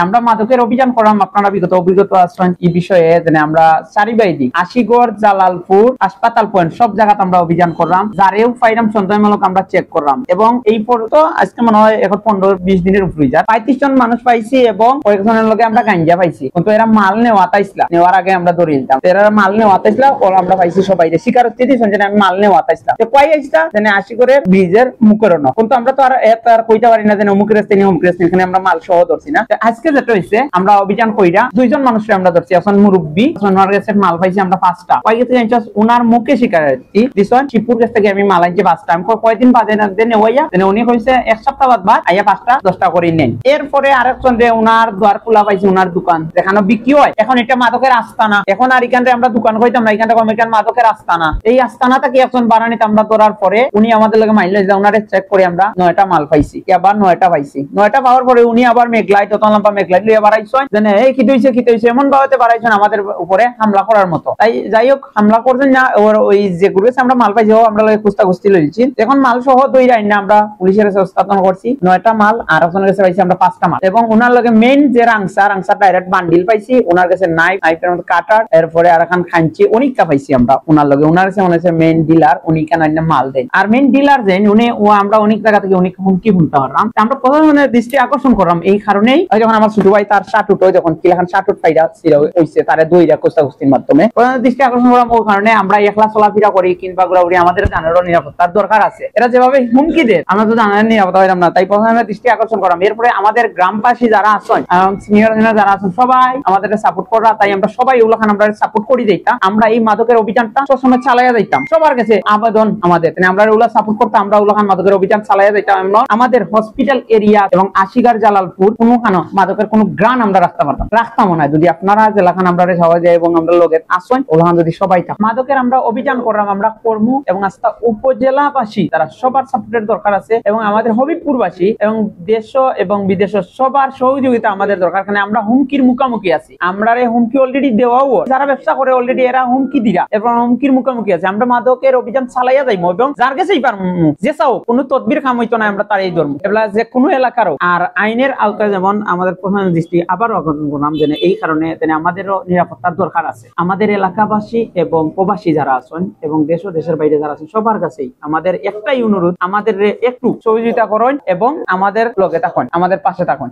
আমরা মাদকের অভিযান করলাম, আপনারা বিগত অভিজ্ঞতা আছেন এই বিষয়ে। আমরা চারিবাইদিক আশিগড়, জালালপুর, হাসপাতাল পয়েন্ট সব জায়গাতে আমরা অভিযান করলাম, যারেও পাইলাম সন্দেহমূলক আমরা চেক করলাম। এবং এই পর্যন্ত আজকে মনে হয় এখন 15-20 দিনের উপরে যায় 35 জন মানুষ পাইছি এবং কয়েকজনের লগে আমরা গাঞ্জা পাইছি। কিন্তু এরা মাল নেওয়াতে আসলা, নেওয়ার আগে আমরা ধরে নিতাম। এরা মাল নেওয়াতে আসলা ও আমরা পাইছি সবাই স্বীকারোক্তি দিয়েছেন যে আমি মাল নেওয়াতে আসলাম। কয় আসলা জানে আশিগড়ের ব্রিজের মুখের না, কিন্তু আমরা তো আর কইতে পারি না যে অমুক রাস্তা নিয়ে অমুক রাস্তা, এখানে আমরা মাল সহ ধরছি না। আজকে যেটা হয়েছে আমরা অভিযান কইরা 2 জন মানুষকে আমরা ধরছি। এখন মুরব্বী ওনার কাছে মাল পাইছি আমরা 5টা। কয় গেছে ওনার মুখে স্বীকারোক্তি দিছেন শিবপুর কাছ থেকে আমি মাল আনছি 5টা। আমি কয়দিন বাদে না দেন ওইয়া দেন উনি কইছে এক সপ্তাহ বাদ আইয়া 5টা 10টা করে নেন। এরপরে আরেকজন রে ওনার দ্বার খোলা পাইছি, ওনার দোকান যেখানে বিক্রি হয়। এখন এটা মাদকের আস্তানা, এখন আর এখানে আমরা দোকান কইতাম না, এখানে কমিটার মাদকের আস্তানা। এই আস্তানাটা কি একজন বানানিতে আমরা ধরার পরে উনি আমাদের লগে মাইলেজ দেয়, ওনারে চেক করে আমরা 9টা মাল পাইছি। আবার 9টা পাইছি। 9টা পাওয়ার পরে উনি আবার মেঘলাই তত লম্বা মেঘলাই লিয়ে বাড়াইছেন যে এই কি হইছে এমন ভাবে বাড়াইছেন আমাদের উপরে হামলা করার মতো। তাই যাই হোক হামলা করছেন না, ওই যে গ্রুপে আমরা মাল পাইছি আমরা লগে কুস্তাকুস্তি লইছি। এখন মাল সহ দুই রাইন না আমরা পুলিশের কাছে হস্তান্তর করছি 9টা মাল, আর একজনের কাছে পাইছি আমরা 5টা মাল। এবং ওনার লগে মেইন যে রাংসা ডাইরেক্ট বান্ডিল পাইছি, ওনার কাছে নাইফের মধ্যে কাটার, এরপরে আর এখন খাঞ্চি অনেকটা পাইছি আমরা ওনার লগে। ওনার কাছে মনে হচ্ছে মেইন ডিলার, উনি কেন মাল দেন। আর মেইন ডিলার দেন উনি, আমরা অনেক জায়গা থেকে অনেক হুমকি শুনতে পারলাম। আমরা প্রথমে দৃষ্টি আকর্ষণ করলাম এই কারণেই, যখন আমার ছোট ভাই তার শার্ট হয় যখন কিলাখান শার্ট পাইরা ছিল হইছে তারে দইরা কুস্তাকুস্তির মাধ্যমে দৃষ্টি আকর্ষণ করলাম। ওই কারণে আমরা একলা চলাফেরা করি কিংবা ঘোরাঘুরি, আমাদের জানারও নিরাপত্তার দরকার আছে। এরা যেভাবে হুমকি দেয় আমরা তো জানার নিরাপত্তা হইলাম না, তাই প্রথমে দৃষ্টি আকর্ষণ করলাম। এরপরে আমাদের গ্রামবাসী যারা আছেন এবং সিনিয়র যারা আছেন সবাই আমাদের সাপোর্ট করা, তাই আমরা সবাই ওগুলাখান আমরা সাপোর্ট করে দিতাম। আমরা এই মাদকের অভিযানটা সবসময় চালাইয়া যাইতাম। সবার কাছে আবেদন আমাদের, আমরা ওগুলা সাপোর্ট করতাম, আমরা ওগুলাখান মাদকের অভিযান চালাইয়া যাইতাম। আমাদের হসপিটাল এরিয়া এবং আশিগড়, জালালপুর কোনোখানে মাদকের কোনো গ্রান আমরা রাখতাম না যদি আপনারা জেলাখান আমরা সবাই যাই এবং আমরা লোকের আসন ওখান যদি সবাই থাক। মাদকের আমরা অভিযান করলাম, আমরা কর্ম এবং আস্থা উপজেলাবাসী তারা সবার সাপোর্টের দরকার আছে এবং আমাদের হবিবপুরবাসী এবং দেশ এবং বিদেশ সবার সহযোগিতা আমাদের দরকার। কারণ আমরা হুমকির মুখোমুখি আছি, আমরা হুমকি অলরেডি দেওয়াও, যারা ব্যবসা করে অলরেডি এরা হুমকি দিরা এবং হুমকির মুখোমুখি আছে। আমরা মাদকের অভিযান চালাইয়া যাইব এবং যার কাছেই পারবো যে চাও কোনো তদবির কাম হইতো না, আমরা তার এই ধর্ম এগুলা যে কোনো এলাকারও আর আইনের আওতায় যেমন আমাদের প্রধান দৃষ্টি আবারও আকর্ষণ করলাম যে এই কারণে আমাদেরও নিরাপত্তার দরকার আছে। আমাদের এলাকাবাসী এবং প্রবাসী যারা আছেন এবং দেশ ও দেশের বাইরে যারা আছেন সবার কাছেই আমাদের একটাই অনুরোধ, আমাদের একটু সহযোগিতা করেন এবং আমাদের লগে থাকুন, আমাদের পাশে থাকুন।